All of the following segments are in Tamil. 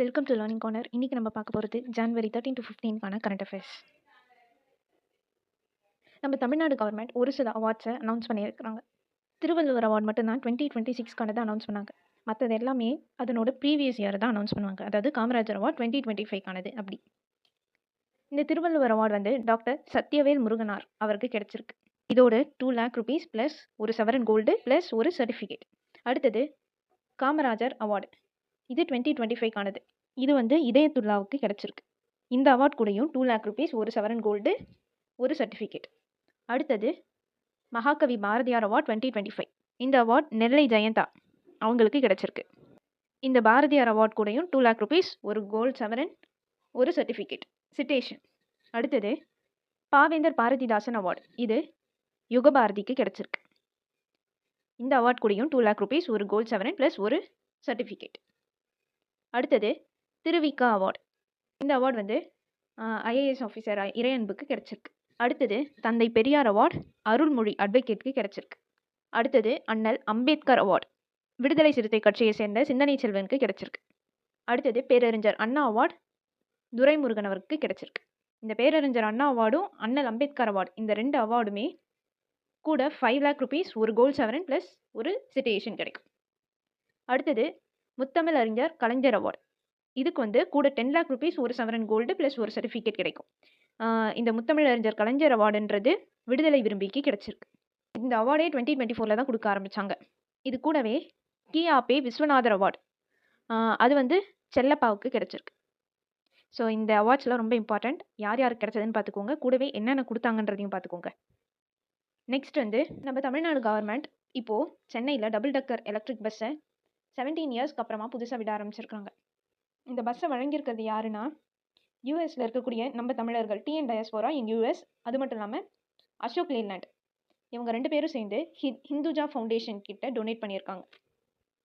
Welcome to learning corner. இன்னைக்கு நம்ம பார்க்க போகிறது ஜனவரி 13 to 15க்கான கரண்ட் அஃபேர்ஸ். நம்ம தமிழ்நாடு கவர்மெண்ட் ஒரு சில அவார்ட்ஸை அனௌன்ஸ் பண்ணியிருக்கிறாங்க. திருவள்ளுவர் அவார்ட் மட்டும்தான் 2026க்கானதை அனௌன்ஸ் பண்ணாங்க. மற்றது எல்லாமே அதனோட ப்ரீவியஸ் இயர் தான் அனௌன்ஸ் பண்ணுவாங்க. அதாவது காமராஜர் அவார்ட் 2025க்கானது அப்படி. இந்த திருவள்ளுவர் அவார்டு வந்து டாக்டர் சத்யவேல் முருகனார் அவருக்கு கிடைச்சிருக்கு. இதோட 2 lakh rupees ப்ளஸ் ஒரு சவரன் கோல்டு ப்ளஸ் ஒரு சர்டிஃபிகேட். அடுத்தது காமராஜர் அவார்டு, இது 2025க்கானது. இது வந்து இதயத்துல்லாவுக்கு கிடைச்சிருக்கு. இந்த அவார்ட் கூடயும் 2 lakh rupees ஒரு சவரன் கோல்டு ஒரு சர்டிஃபிகேட். அடுத்தது மகாகவி பாரதியார் அவார்ட் 2025. இந்த அவார்ட் நெல்லை ஜெயந்தா அவங்களுக்கு கிடைச்சிருக்கு. இந்த பாரதியார் அவார்ட் கூடயும் 2 lakh rupees ஒரு கோல்டு சவரன் ஒரு சர்டிஃபிகேட் சிட்டேஷன். அடுத்தது பாவேந்தர் பாரதிதாசன் அவார்டு, இது யுகபாரதிக்கு கிடைச்சிருக்கு. இந்த அவார்ட் கூடயும் 2 lakh rupees ஒரு கோல்டு சவரன் ப்ளஸ் ஒரு சர்டிஃபிகேட். அடுத்தது திருவிக்கா அவார்டு, இந்த அவார்டு வந்து ஐஏஎஸ் ஆஃபீஸர் இறையன்புக்கு கிடைச்சிருக்கு. அடுத்தது தந்தை பெரியார் அவார்டு அருள்மொழி அட்வொகேட்க்கு கிடைச்சிருக்கு. அடுத்தது அண்ணல் அம்பேத்கர் அவார்டு விடுதலை சிறுத்தை கட்சியை சேர்ந்த சிந்தனை செல்வனுக்கு கிடைச்சிருக்கு. அடுத்தது பேரறிஞர் அண்ணா அவார்டு துரைமுருகன் அவருக்கு கிடைச்சிருக்கு. இந்த பேரறிஞர் அண்ணா அவார்டும் அண்ணல் அம்பேத்கர் அவார்டு இந்த 2 அவார்டுமே கூட 5 lakh rupees ஒரு கோல்டு சவரன் ப்ளஸ் ஒரு சிட்டேஷன் கிடைக்கும். அடுத்தது முத்தமிழ் அறிஞர் கலைஞர் அவார்டு, இதுக்கு வந்து கூட 10 lakh rupees ஒரு சவரன் கோல்டு ப்ளஸ் ஒரு சர்டிஃபிகேட் கிடைக்கும். இந்த முத்தமிழ் அறிஞர் கலைஞர் அவார்டுன்றது விடுதலை விரும்பிக்கு கிடைச்சிருக்கு. இந்த அவார்டே 2024 தான் கொடுக்க ஆரம்பித்தாங்க. இது கூடவே கியாபே விஸ்வநாதர் அவார்டு, அது வந்து செல்லப்பாவுக்கு கிடைச்சிருக்கு. ஸோ இந்த அவார்ட்ஸ்லாம் ரொம்ப இம்பார்ட்டண்ட். யார் யாருக்கு கிடைச்சதுன்னு பார்த்துக்கோங்க, கூடவே என்னென்ன கொடுத்தாங்கன்றதையும் பார்த்துக்கோங்க. நெக்ஸ்ட் வந்து நம்ம தமிழ்நாடு கவர்மெண்ட் இப்போது சென்னையில் டபுள் டக்கர் எலக்ட்ரிக் பஸ்ஸை 17 இயர்ஸ்க்கு அப்புறமா புதுசாக விட ஆரம்பிச்சிருக்காங்க. இந்த பஸ்ஸை வழங்கியிருக்கிறது யாருன்னா யூஎஸில் இருக்கக்கூடிய நம்ம தமிழர்கள் டிஎன் டயஸ்போரா இன் யூஎஸ். அது மட்டும் இல்லாமல் அசோக் லேலேண்ட் இவங்க 2 பேரும் சேர்ந்து ஹிந்துஜா ஃபவுண்டேஷன் கிட்ட டொனேட் பண்ணியிருக்காங்க.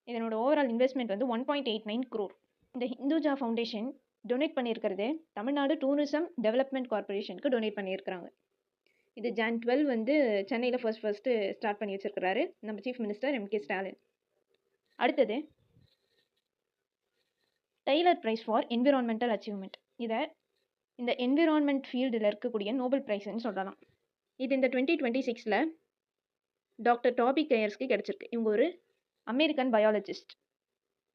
இதனோட ஓவரால் இன்வெஸ்ட்மெண்ட் வந்து 1.89 crore. இந்த ஹிந்துஜா ஃபவுண்டேஷன் டொனேட் பண்ணியிருக்கிறது தமிழ்நாடு டூரிசம் டெவலப்மெண்ட் கார்பரேஷனுக்கு டொனேட் பண்ணியிருக்கிறாங்க. இது Jan 12 வந்து சென்னையில் ஃபர்ஸ்ட்டு ஸ்டார்ட் பண்ணி வச்சிருக்கிறாரு நம்ம சீஃப் மினிஸ்டர் எம்.கே. ஸ்டாலின். அடுத்தது Tyler prize for environmental achievement, இதை இந்த என்விரான்மெண்ட் ஃபீல்டில் இருக்கக்கூடிய நோபல் ப்ரைஸ்ன்னு சொல்லலாம். இது இந்த 2026ல் டாக்டர் டாபி கேயர்ஸ்க்கு கிடைச்சிருக்கு. இவங்க ஒரு அமெரிக்கன் பயாலஜிஸ்ட்.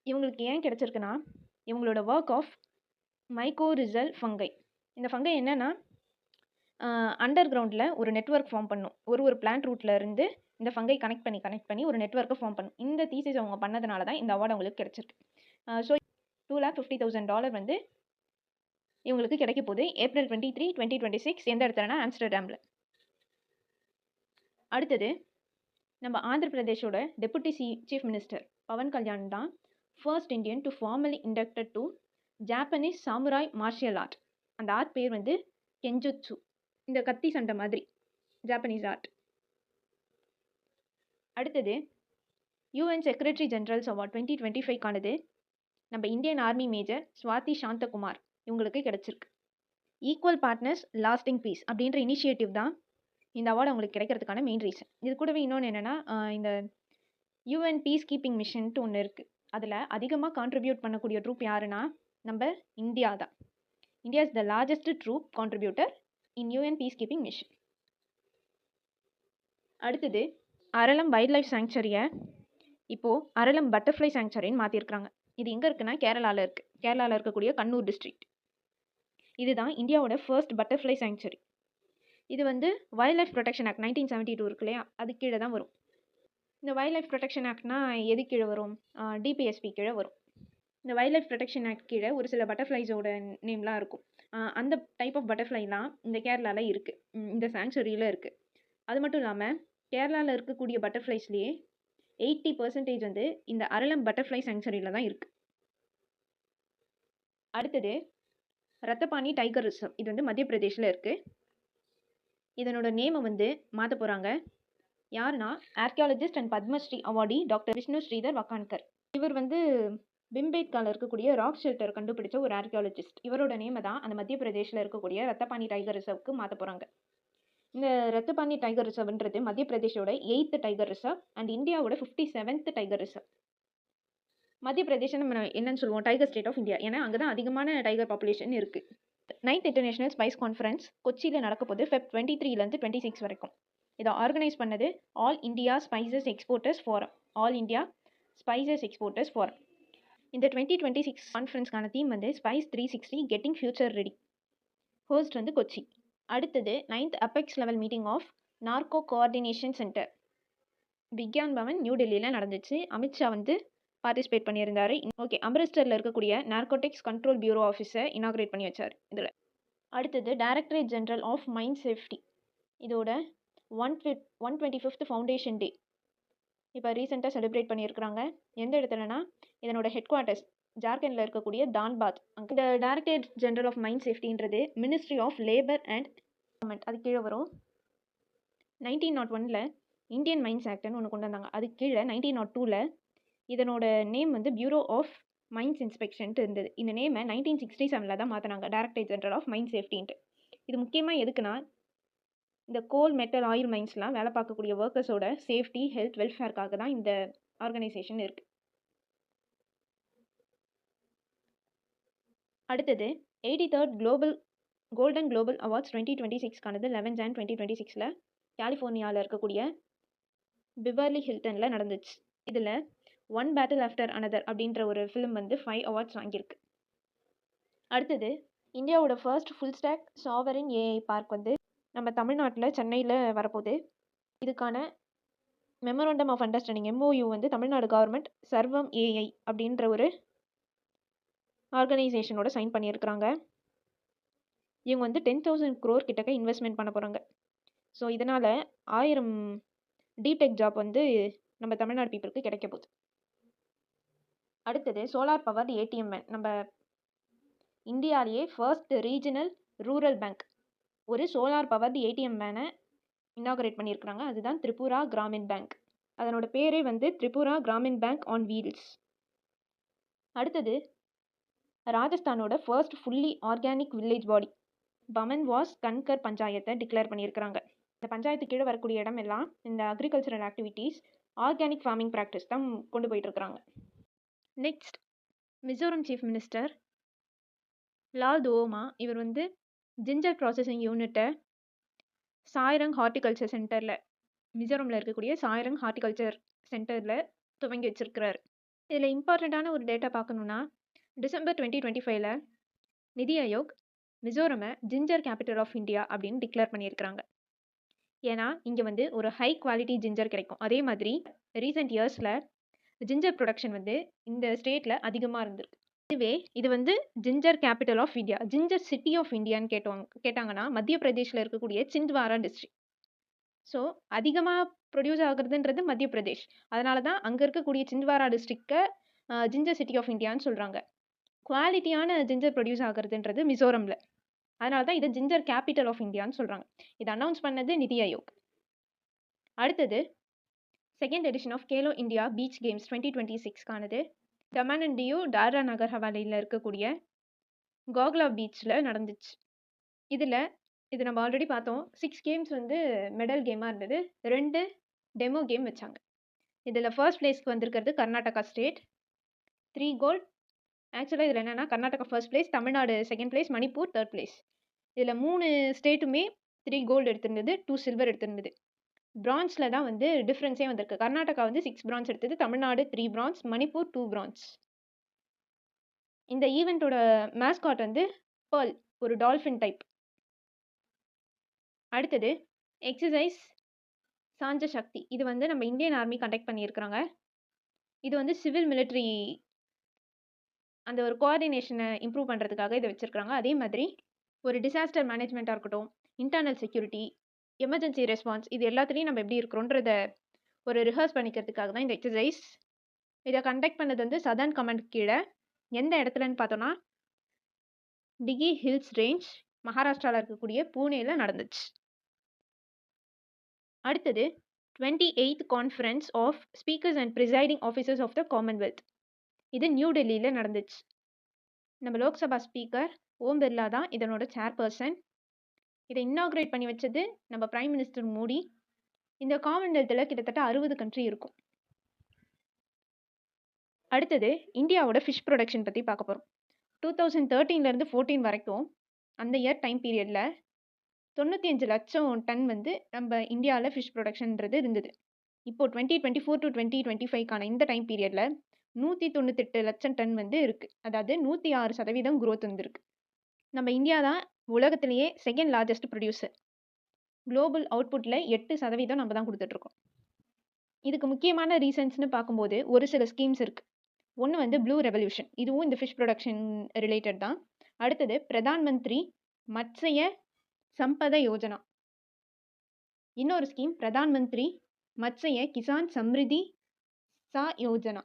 இவங்களுக்கு ஏன் கிடைச்சிருக்குன்னா இவங்களோட ஒர்க் ஆஃப் மைக்கோரிசல் ஃபங்கை. இந்த ஃபங்கை என்னென்னா அண்டர் கிரவுண்டில் ஒரு நெட்வொர்க் ஃபார்ம் பண்ணும். ஒரு பிளான்ட் ரூட்டில் இருந்து இந்த ஃபங்கை கனெக்ட் பண்ணி ஒரு நெட்வொர்க்கை ஃபார்ம் பண்ணும். இந்த தீசிஸ் அவங்க பண்ணதுனால தான் இந்த அவார்டு அவங்களுக்கு கிடைச்சிருக்கு. ஸோ $250,000 வந்து இவங்களுக்கு கிடைக்க போகுது April 23, 2026. எந்த இடத்துலனா ஆம்ஸ்டர்டாமில். அடுத்தது நம்ம ஆந்திர பிரதேஷோட deputy chief minister Pawan Kalyan தான் first Indian to formally inducted to Japanese samurai martial art. அந்த ஆர்ட் பேர் வந்து கெஞ்சுட்சு, இந்த கத்தி சண்டை மாதிரி ஜாப்பனீஸ் ஆர்ட். அடுத்தது யூஎன் செக்ரட்டரி ஜெனரல்ஸ் அவார்ட் 2025க்கானது நம்ம Indian army major Swathi Shanthakumar இவங்களுக்கு கிடைச்சிருக்கு. ஈக்குவல் பார்ட்னர்ஸ் லாஸ்டிங் பீஸ் அப்படின்ற இனிஷியேட்டிவ் தான் இந்த அவார்டு அவங்களுக்கு கிடைக்கிறதுக்கான மெயின் ரீசன். இது கூடவே இன்னொன்று என்னென்னா இந்த யூஎன் பீஸ் கீப்பிங் மிஷன்ட்டு ஒன்று இருக்குது. அதில் அதிகமாக கான்ட்ரிபியூட் பண்ணக்கூடிய ட்ரூப் யாருன்னா நம்ம இந்தியா தான். India is the largest troupe contributor in UN piece keeping mission. அடுத்தது அரளம் வைல்ட் லைஃப் சாங்சுரியை இப்போது அரளம் பட்டர்ஃப்ளை சாங்சுரின்னு மாற்றிருக்கிறாங்க. இது எங்கே இருக்குன்னா கேரளாவில் இருக்குது. கேரளாவில் இருக்கக்கூடிய கண்ணூர் டிஸ்ட்ரிக்ட். இதுதான் இந்தியாவோட ஃபர்ஸ்ட் பட்டர்ஃப்ளை சாங்சுரி. இது வந்து வைல்ட் லைஃப் ப்ரொடெக்ஷன் ஆக்ட் 1972 இருக்கு இல்லையா, அது கீழே தான் வரும். இந்த வைல்ட் லைஃப் ப்ரொடெக்ஷன் ஆக்ட்னா எது கீழே வரும்? டிபிஎஸ்பி கீழே வரும். இந்த வைல்ட் லைஃப் ப்ரொடெக்ஷன் ஆக்ட் கீழே ஒரு சில பட்டர்ஃப்ளைஸோட நேம்லாம் இருக்கும். அந்த டைப் ஆஃப் பட்டர்ஃப்ளைலாம் இந்த கேரளாவில் இருக்குது, இந்த சாங்சுரியில் இருக்குது. அது மட்டும் இல்லாமல் கேரளாவில் இருக்கக்கூடிய பட்டர்ஃப்ளைஸ்லேயே 80% வந்து இந்த அரளம் பட்டர்ஃப்ளை சாங்சுரியில் தான் இருக்குது. அடுத்தது ரத்தபாணி டைகர் ரிசர்வ், இது வந்து மத்திய பிரதேஷில் இருக்குது. இதனோட நேமை வந்து மாற்ற போகிறாங்க. யாருன்னா archaeologist and Padma Shri awardee doctor Vishnu Shridhar Wakankar. இவர் வந்து பிம்பேட்காவில் இருக்கக்கூடிய ராக் ஷெல்டர் கண்டுபிடிச்ச ஒரு ஆர்கியாலஜிஸ்ட். இவரோட நேமை தான் அந்த மத்திய பிரதேஷில் இருக்கக்கூடிய ரத்தபாணி டைகர் ரிசர்வ்க்கு மாற்ற போகிறாங்க. இந்த ரத்தபாணி டைகர் ரிசர்வ்ன்றது மத்திய பிரதேஷோட 8th டைகர் ரிசர்வ் அண்ட் இந்தியாவோட 57th டைகர் ரிசர்வ். மத்திய பிரதேசம் நம்ம என்னன்னு சொல்லுவோம், டைகர் ஸ்டேட் ஆஃப் இந்தியா. ஏன்னா அங்கே தான் அதிகமான டைகர் பாப்புலேஷன் இருக்குது. 9th இன்டர்நேஷனல் ஸ்பைஸ் கான்ஃபரன்ஸ் கொச்சியில் நடக்க போகுது Feb 23லேருந்து 26 வரைக்கும். இதை ஆர்கனைஸ் பண்ணது all India spices exporters forum. All India spices exporters forum. இந்த 2026 கான்ஃபரன்ஸ்க்கான தீம் வந்து spice 360 getting future ready. Host வந்து கொச்சி. அடுத்தது 9th apex level meeting of narco coordination centre Vigyan Bhavan new டெல்லியில் நடந்துச்சு. அமித்ஷா வந்து பார்ட்டிசிபேட் பண்ணியிருந்தாரு. ஓகே, அம்ரிஸ்டரில் இருக்கக்கூடிய நார்கோட்டிக்ஸ் கண்ட்ரோல் பியூரோ ஆஃபீஸை இனாக்ரேட் பண்ணி வச்சார் இதில். அடுத்தது directorate general of mine safety, இதோட 125th ஃபவுண்டேஷன் டே இப்போ ரீசெண்டாக செலிப்ரேட் பண்ணியிருக்கிறாங்க. எந்த இடத்துலனா இதனோட ஹெட் குவார்ட்டர்ஸ் ஜார்க்கண்டில் இருக்கக்கூடிய தான்பாத். இந்த டைரக்டரேட் ஜெனரல் ஆஃப் மைன் சேஃப்டின்றது ministry of labour and government, அது கீழே வரும். 1901ல் இந்தியன் மைன்ஸ் ஆக்ட்னு ஒன்று கொண்டு வந்தாங்க. அது கீழே 1902ல் இதனோட நேம் வந்து பியூரோ ஆஃப் மைன்ஸ் இன்ஸ்பெக்ஷன்ட்டு இருந்தது. இந்த நேமை 1967 தான் மாற்றினாங்க, டைரக்டரேட் ஜெனரல் ஆஃப் மைன் சேஃப்டின்ட்டு. இது முக்கியமாக எதுக்குன்னா இந்த கோல் மெட்டல் ஆயில் மைன்ஸ்லாம் வேலை பார்க்கக்கூடிய ஒர்க்கர்ஸோட சேஃப்டி ஹெல்த் வெல்ஃபேருக்காக தான் இந்த ஆர்கனைசேஷன் இருக்குது. அடுத்தது 83rd கோல்டன் குளோபல் அவார்ட்ஸ் 2026க்கானது 11 Jan 2026ல் கலிஃபோர்னியாவில் இருக்கக்கூடிய பிவர்லி ஹில்டனில் நடந்துச்சு. இதில் ஒன் பேட்டில் ஆஃப்டர் அனதர் அப்படின்ற ஒரு ஃபிலிம் வந்து 5 அவார்ட்ஸ் வாங்கியிருக்கு. அடுத்தது இந்தியாவோட first full stack sovereign AI park வந்து நம்ம தமிழ்நாட்டில் சென்னையில் வரப்போகுது. இதுக்கான மெமோரண்டம் ஆஃப் அண்டர்ஸ்டாண்டிங் MOU வந்து தமிழ்நாடு கவர்மெண்ட் சர்வம் ஏஐ அப்படின்ற ஒரு ஆர்கனைசேஷனோட சைன் பண்ணியிருக்கிறாங்க. இவங்க வந்து 10,000 crore கிட்டக்க இன்வெஸ்ட்மெண்ட் பண்ண போகிறாங்க. ஸோ இதனால் 1000 டீடெக் ஜாப் வந்து நம்ம தமிழ்நாடு பீப்புளுக்கு கிடைக்க போகுது. அடுத்தது சோலார் பவர்டு ATM வேன், நம்ம இந்தியாவிலேயே ஃபர்ஸ்ட் ரீஜனல் ரூரல் பேங்க் ஒரு சோலார் பவர்டு ATM வேனை இனாகரேட் பண்ணியிருக்கிறாங்க. அதுதான் திரிபுரா கிராமின் பேங்க். அதனோட பேரே வந்து Tripura Gramin bank on wheels. அடுத்தது ராஜஸ்தானோட first fully organic village Padi Bamanwas Kankar பஞ்சாயத்தை டிக்ளேர் பண்ணியிருக்கிறாங்க. இந்த பஞ்சாயத்து கீழே வரக்கூடிய இடம் எல்லாம் இந்த agricultural activities organic farming practice தான் கொண்டு போயிட்டு இருக்கிறாங்க. Next Mizoram chief minister Lal Duhoma, இவர் வந்து ஜிஞ்சர் ப்ராசஸிங் யூனிட்டை சாய்ரங் ஹார்டிகல்ச்சர் சென்டரில் மிசோரமில் இருக்கக்கூடிய சாய்ரங் ஹார்டிகல்ச்சர் சென்டரில் துவங்கி வச்சிருக்கிறார். இதில் இம்பார்ட்டண்ட்டான ஒரு டேட்டா பார்க்கணுன்னா December 2025ல் நிதி ஆயோக் மிசோரமை ஜிஞ்சர் கேபிட்டல் ஆஃப் இந்தியா அப்படின்னு டிக்ளேர் பண்ணியிருக்கிறாங்க. ஏன்னா இங்கே வந்து ஒரு ஹை குவாலிட்டி ஜிஞ்சர் கிடைக்கும். அதே மாதிரி ரீசெண்ட் இயர்ஸில் ஜிஞ்சர் ப்ரொடக்ஷன் வந்து இந்த ஸ்டேட்டில் அதிகமாக இருந்திருக்கு. இதுவே இது வந்து ginger capital of India, ginger city of இந்தியான்னு கேட்டாங்கன்னா மத்திய பிரதேஷில் இருக்கக்கூடிய சிந்த்வாரா டிஸ்ட்ரிக்ட். ஸோ அதிகமாக ப்ரொடியூஸ் ஆகுறதுன்றது மத்திய பிரதேஷ். அதனால தான் அங்கே இருக்கக்கூடிய சிந்த்வாரா டிஸ்ட்ரிக்டை ஜிஞ்சர் சிட்டி ஆஃப் இந்தியான்னு சொல்கிறாங்க. குவாலிட்டியான ஜிஞ்சர் ப்ரொடியூஸ் ஆகுறதுன்றது மிசோரமில். அதனால தான் இதை ஜிஞ்சர் கேபிட்டல் ஆஃப் இந்தியான்னு சொல்கிறாங்க. இதை அனௌன்ஸ் பண்ணது நிதி ஆயோக். அடுத்தது second edition of Khelo India beach games 2026க்கானது தமன் அண்ட் டியூ தாத்ரா நகர் ஹவாலியில் இருக்கக்கூடிய கோக்லா பீச்சில் நடந்துச்சு. இது நம்ம ஆல்ரெடி பார்த்தோம். 6 கேம்ஸ் வந்து மெடல் கேமாக இருந்தது, 2 டெமோ கேம் வச்சாங்க. இதில் ஃபர்ஸ்ட் பிளேஸ்க்கு வந்திருக்கிறது கர்நாடகா ஸ்டேட், 3 கோல்ட். ஆக்சுவலாக இதில் என்னென்னா Karnataka first place, Tamil Nadu second place, Manipur third place. இதில் 3 ஸ்டேட்டுமே 3 கோல்டு எடுத்திருந்தது, 2 சில்வர் எடுத்திருந்தது. பிரான்ஸில் தான் வந்து டிஃப்ரென்ஸே வந்திருக்கு. கர்நாடகா வந்து 6 பிரான்ஸ் எடுத்தது, தமிழ்நாடு 3 பிரான்ஸ், மணிப்பூர் 2 பிரான்ஸ். இந்த ஈவெண்ட்டோட மேஸ்காட் வந்து பேர்ல், ஒரு டால்ஃபின் டைப். அடுத்தது எக்ஸசைஸ் சாஞ்ச சக்தி, இது வந்து நம்ம இந்தியன் ஆர்மி கண்டக்ட் பண்ணியிருக்கிறாங்க. இது வந்து சிவில் மிலிட்ரி அந்த ஒரு கோஆர்டினேஷனை இம்ப்ரூவ் பண்ணுறதுக்காக இதை வச்சுருக்காங்க. அதே மாதிரி ஒரு டிசாஸ்டர் மேனேஜ்மெண்ட்டாக இருக்கட்டும், இன்டர்னல் செக்யூரிட்டி, எமர்ஜென்சி ரெஸ்பான்ஸ், இது எல்லாத்துலேயும் நம்ம எப்படி இருக்கிறோன்றத ஒரு ரிஹர்ஸ் பண்ணிக்கிறதுக்காக தான் இந்த எக்ஸசைஸ். இதை கண்டக்ட் பண்ணது வந்து சதர்ன் கமாண்ட் கீழே எந்த இடத்துலன்னு பார்த்தோன்னா டிகி ஹில்ஸ் ரேஞ்ச், மகாராஷ்டிராவில் இருக்கக்கூடிய பூனேயில் நடந்துச்சு. அடுத்தது 28th conference of speakers and presiding officers of the commonwealth, இது நியூ டெல்லியில் நடந்துச்சு. நம்ம லோக்சபா ஸ்பீக்கர் ஓம் பிர்லா தான் இதனோட சேர்பர்சன். இதை இன்னாக்ரேட் பண்ணி வச்சது நம்ம பிரைம் மினிஸ்டர் மோடி. இந்த காமன்வெல்த்தில் கிட்டத்தட்ட 60 கண்ட்ரி இருக்கும். அடுத்தது இந்தியாவோட ஃபிஷ் ப்ரொடக்ஷன் பற்றி பார்க்க போகிறோம். 2013லேருந்து 14 வரைக்கும் அந்த இயர் டைம் பீரியடில் 95 லட்சம் டன் வந்து நம்ம இந்தியாவில் ஃபிஷ் ப்ரொடக்ஷன்ன்றது இருந்தது. இப்போ 2024 to 2025க்கான இந்த டைம் பீரியடில் 198 லட்சம் டன் வந்து இருக்குது. அதாவது 106% growth வந்துருக்கு. நம்ம இந்தியா தான் உலகத்திலேயே செகண்ட் லார்ஜஸ்ட் ப்ரொடியூசர். குளோபல் அவுட்புட்டில் 8% நம்ம தான் கொடுத்துட்ருக்கோம். இதுக்கு முக்கியமான ரீசன்ஸ்னு பார்க்கும்போது ஒரு சில ஸ்கீம்ஸ் இருக்குது. ஒன்று வந்து ப்ளூ ரெவல்யூஷன், இதுவும் இந்த ஃபிஷ் ப்ரொடக்ஷன் ரிலேட்டட் தான். அடுத்தது பிரதான் மந்திரி மத்ஸ்ய சம்பத யோஜனா. இன்னொரு ஸ்கீம் பிரதான் மந்திரி மத்ஸ்ய கிசான் சம்ரிதி சா யோஜனா.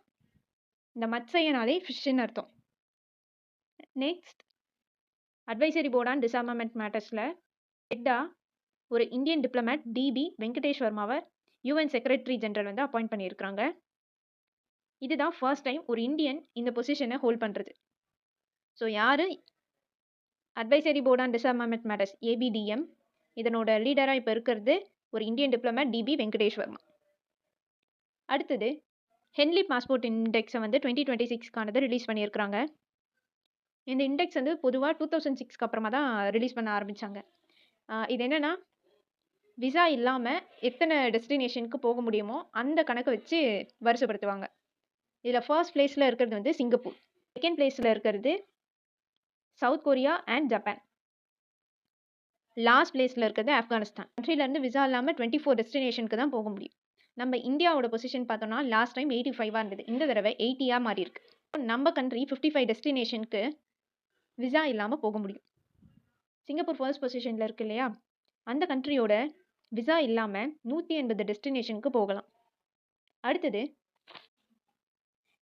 இந்த மத்ஸ்யனாலே ஃபிஷ்ஷுன்னு அர்த்தம். Next advisory board on disarmament மேட்டர்ஸில் ஹெட்டா ஒரு இந்தியன் டிப்ளமேட் டிபி வெங்கடேஷ் வர்மாவை யூஎன் செக்ரட்டரி ஜெனரல் வந்து அப்பாயிண்ட் பண்ணியிருக்கிறாங்க. இதுதான் ஃபர்ஸ்ட் டைம் ஒரு இந்தியன் இந்த பொசிஷனை ஹோல்ட் பண்ணுறது. ஸோ யார் advisory board on disarmament matters ABDM, இதனோட லீடராக இப்போ இருக்கிறது ஒரு Indian diplomat DP Venkatesh Varma. அடுத்தது ஹென்லி பாஸ்போர்ட் இண்டெக்ஸை வந்து 2026க்கானது ரிலீஸ் பண்ணியிருக்கிறாங்க. இந்த இண்டெக்ஸ் வந்து பொதுவாக 2006க்கு அப்புறமா தான் ரிலீஸ் பண்ண ஆரம்பித்தாங்க. இது என்னென்னா விசா இல்லாமல் எத்தனை டெஸ்டினேஷனுக்கு போக முடியுமோ அந்த கணக்கை வச்சு வரிசைப்படுத்துவாங்க. இதில் ஃபர்ஸ்ட் பிளேஸில் இருக்கிறது வந்து சிங்கப்பூர், செகண்ட் பிளேஸில் இருக்கிறது south Korea and Japan, last பிளேஸில் இருக்கிறது ஆப்கானிஸ்தான். கண்ட்ரிலேருந்து விசா இல்லாமல் 24 டெஸ்டினேஷனுக்கு தான் போக முடியும். நம்ம இந்தியாவோட பொசிஷன் பார்த்தோம்னா லாஸ்ட் டைம் 85 இருந்தது, இந்த தடவை 80 மாறி இருக்கு. நம்ம கண்ட்ரி 55 டெஸ்டினேஷனுக்கு விசா இல்லாமல் போக முடியும். சிங்கப்பூர் ஃபர்ஸ்ட் பொசிஷனில் இருக்கு இல்லையா, அந்த கண்ட்ரியோட விசா இல்லாமல் 180 டெஸ்டினேஷனுக்கு போகலாம். அடுத்தது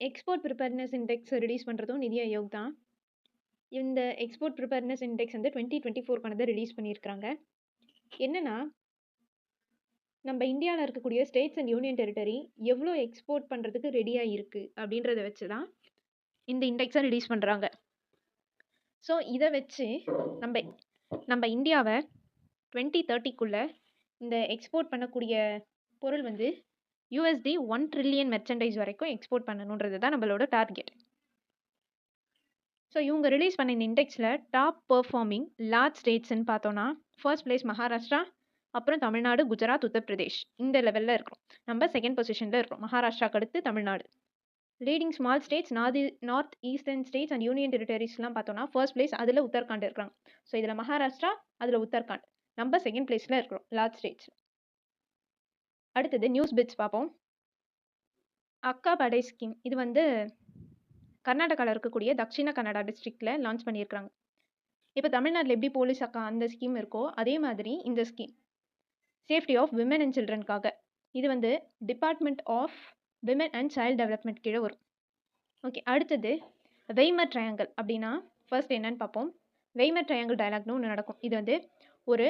எக்ஸ்போர்ட் ப்ரிப்பேர்னஸ் இண்டெக்ஸ் ரிலீஸ் பண்ணுறதும் நிதி ஆயோக் தான். இந்த எக்ஸ்போர்ட் ப்ரிப்பேர்னஸ் இண்டெக்ஸ் வந்து 2024க்கானதை ரிலீஸ் பண்ணியிருக்கிறாங்க. என்னென்னா நம்ம இந்தியாவில் இருக்கக்கூடிய ஸ்டேட்ஸ் அண்ட் யூனியன் டெரிட்டரி எவ்வளோ எக்ஸ்போர்ட் பண்ணுறதுக்கு ரெடியாக இருக்குது அப்படின்றத வச்சு தான் இந்த இண்டெக்ஸை ரிலீஸ் பண்ணுறாங்க. ஸோ இதை வச்சு நம்ம இந்தியாவை 2030க்குள்ளே இந்த எக்ஸ்போர்ட் பண்ணக்கூடிய பொருள் வந்து USD 1 ட்ரில்லியன் மெர்ச்சன்டைஸ் வரைக்கும் எக்ஸ்போர்ட் பண்ணணுன்றது தான் நம்மளோட டார்கெட். ஸோ இவங்க ரிலீஸ் பண்ண இந்த இண்டெக்ஸில் டாப் பெர்ஃபார்மிங் லார்ஜ் ஸ்டேட்ஸ்ன்னு பார்த்தோன்னா ஃபர்ஸ்ட் பிளேஸ் மகாராஷ்டிரா, அப்புறம் தமிழ்நாடு, குஜராத், உத்தரப்பிரதேஷ், இந்த லெவலில் இருக்கிறோம். நம்ம செகண்ட் பொசிஷனில் இருக்கிறோம், மகாராஷ்டிராக்கு அடுத்து Tamil Nadu. Leading small states north eastern states and union டெரிட்டரிஸ்லாம் பார்த்தோன்னா ஃபர்ஸ்ட் பிளேஸ் அதில் உத்தரகாண்ட் இருக்கிறாங்க. ஸோ இதில் மகாராஷ்டிரா, அதில் உத்தரகாண்ட், நம்ம செகண்ட் பிளேஸில் இருக்கிறோம் லார்ஜ் ஸ்டேட்ஸ். அடுத்தது நியூஸ் பிட்ஸ் பார்ப்போம். அக்கா படை ஸ்கீம், இது வந்து கர்நாடகாவில் இருக்கக்கூடிய தக்ஷிண கன்னடா டிஸ்ட்ரிக்டில் லான்ச் பண்ணியிருக்கிறாங்க. இப்போ தமிழ்நாட்டில் எப்படி போலீஸ் அக்கா அந்த ஸ்கீம் இருக்கோ அதே மாதிரி இந்த scheme safety of women and சில்ட்ரனுக்காக. இது வந்து department of women and child development கீழே வரும். ஓகே, அடுத்தது வெய்மர் ட்ரையாங்கிள் அப்படின்னா ஃபர்ஸ்ட் என்னன்னு பார்ப்போம். வெய்மர் ட்ரையாங்கிள் டயலாக்னு ஒன்று நடக்கும். இது வந்து ஒரு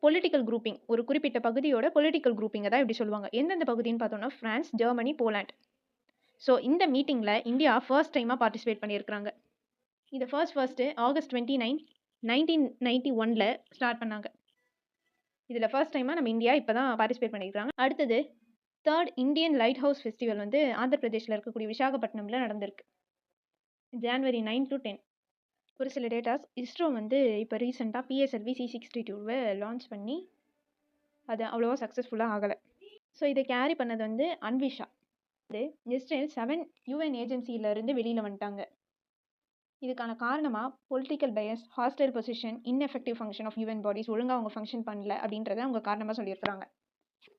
பொலிட்டிக்கல் குரூப்பிங், ஒரு குறிப்பிட்ட பகுதியோட பொலிட்டிக்கல் குரூப்பிங்கை தான் இப்படி சொல்லுவாங்க. எந்தெந்த பகுதின்னு பார்த்தோம்னா ஃப்ரான்ஸ், ஜெர்மனி, போலாண்ட். ஸோ இந்த மீட்டிங்கில் இந்தியா ஃபர்ஸ்ட் டைமாக பார்ட்டிசிபேட் பண்ணியிருக்கிறாங்க. இதை ஃபர்ஸ்ட்டு ஆகஸ்ட் 29, 1991 ஸ்டார்ட் பண்ணாங்க. இதில் ஃபர்ஸ்ட் டைமாக நம்ம இந்தியா இப்போ தான் பார்ட்டிசிபேட் பண்ணியிருக்காங்க. அடுத்தது third Indian light house festival வந்து ஆந்திர பிரதேஷில் இருக்கக்கூடிய விசாகப்பட்டினமில் நடந்திருக்கு, January 9 to 10. ஒரு சில டேட்டாஸ் இஸ்ரோ வந்து இப்போ ரீசெண்டாக PSLV C62வை லான்ச் பண்ணி அது அவ்வளோவா சக்ஸஸ்ஃபுல்லாக ஆகலை. ஸோ இதை கேரி பண்ணது வந்து அன்விஷா. இது இஸ்ரேல் 7 UN ஏஜென்சியிலேருந்து வெளியில் வந்துட்டாங்க. இதுக்கான காரணமாக political bias, hostile position, ineffective function of UN bodies, ஒழுங்காக அவங்க ஃபங்க்ஷன் பண்ணல அப்படின்றத அவங்க காரணமாக சொல்லியிருக்கிறாங்க.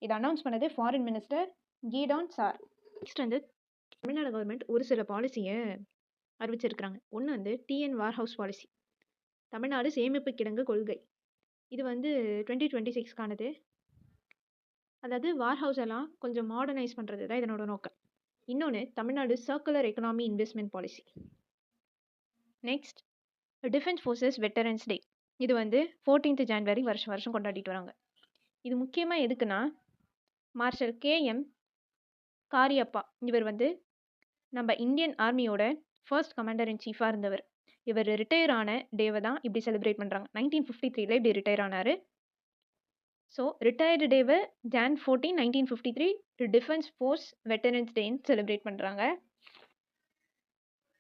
இதை அனௌன்ஸ் பண்ணது ஃபாரின் மினிஸ்டர் கீடான் சார். நெக்ஸ்ட் வந்து தமிழ்நாடு கவர்மெண்ட் ஒரு சில பாலிசியை அறிவிச்சிருக்கிறாங்க. ஒன்று வந்து TN வார்ஹவுஸ் பாலிசி, தமிழ்நாடு சேமிப்பு கிடங்கு கொள்கை. இது வந்து 2026க்கானது. அதாவது வார்ஹவுஸ் எல்லாம் கொஞ்சம் மாடர்னைஸ் பண்ணுறது தான் இதனோட நோக்கம். இன்னொன்று Tamil Nadu circular economy investment policy. Next defence forces veterans day. இது வந்து 14th January வருஷம் கொண்டாடிட்டு வராங்க. இது முக்கியமாக எதுக்குன்னா மார்ஷல் KM காரியப்பா, இவர் வந்து நம்ம இந்தியன் ஆர்மியோட ஃபர்ஸ்ட் கமாண்டர் இன் சீஃபாக இருந்தவர். இவர் ரிட்டையர் ஆன டேவை தான் இப்படி செலிப்ரேட் பண்ணுறாங்க. 1953 இப்படி ரிட்டையர் ஆனார். ஸோ ரிட்டையர்டு டேவை Jan 14, 1953 டிஃபென்ஸ் ஃபோர்ஸ் வெட்டரன்ஸ் டேன்னு செலிப்ரேட் பண்ணுறாங்க.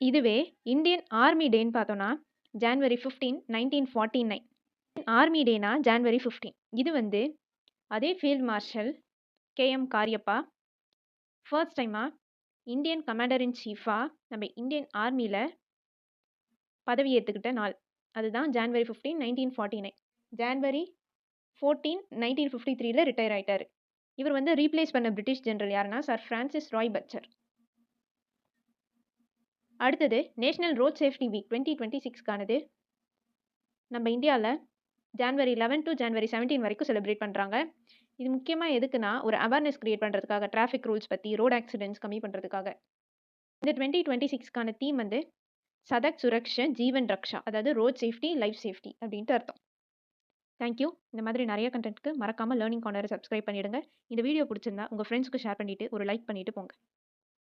இதுவே இந்தியன் ஆர்மி டேன்னு பார்த்தோம்னா, ஜான்வரி 15, 1949. Army டேனா January 15. இது வந்து அதே ஃபீல்ட் மார்ஷல் கே.எம். காரியப்பா ஃபர்ஸ்ட் டைமா இந்தியன் கமாண்டர் இன் சீஃபா நம்ம இந்தியன் ஆர்மில பதவி ஏத்துக்கிட்ட நாள். அதுதான் ஜான்வரி 15, 1949. ஜான்வரி 14, 1953ல ரிட்டயர் ஆயிட்டாரு. இவர் வந்து ரீப்ளேஸ் பண்ண பிரிட்டிஷ் ஜெனரல் யாருன்னா, சர் பிரான்சிஸ் ராய் பட்சர். அடுத்தது நேஷனல் ரோட் சேஃப்டி வீக் 2026க்கானது நம்ம இந்தியால ஜான்வரி 11 to ஜான்வரி 17 வரைக்கும் செலிப்ரேட் பண்றாங்க. இது முக்கியமா எதுக்குன்னா, ஒரு அவேர்னஸ் கிரியேட் பண்றதுக்காக, டிராஃபிக் ரூல்ஸ் பத்தி, ரோட் ஆக்சிடென்ட்ஸ் கம்மி பண்றதுக்காக. இந்த 2026க்கான தீம் வந்து சதக் சுரக்ஷ ஜீவன் ரக்ஷா, அதாவது ரோட் சேஃப்டி, லைஃப் சேஃப்டி அப்படின்ட்டு அர்த்தம். Thank you. இந்த மாதிரி நிறைய கண்டென்ட்க்கு மறக்காம லேர்னிங் கார்னரை சப்ஸ்கிரைப் பண்ணிடுங்க. இந்த வீடியோ பிடிச்சிருந்தா உங்க ஃப்ரெண்ட்ஸ்க்கு ஷேர் பண்ணிட்டு ஒரு லைக் பண்ணிட்டு போங்க.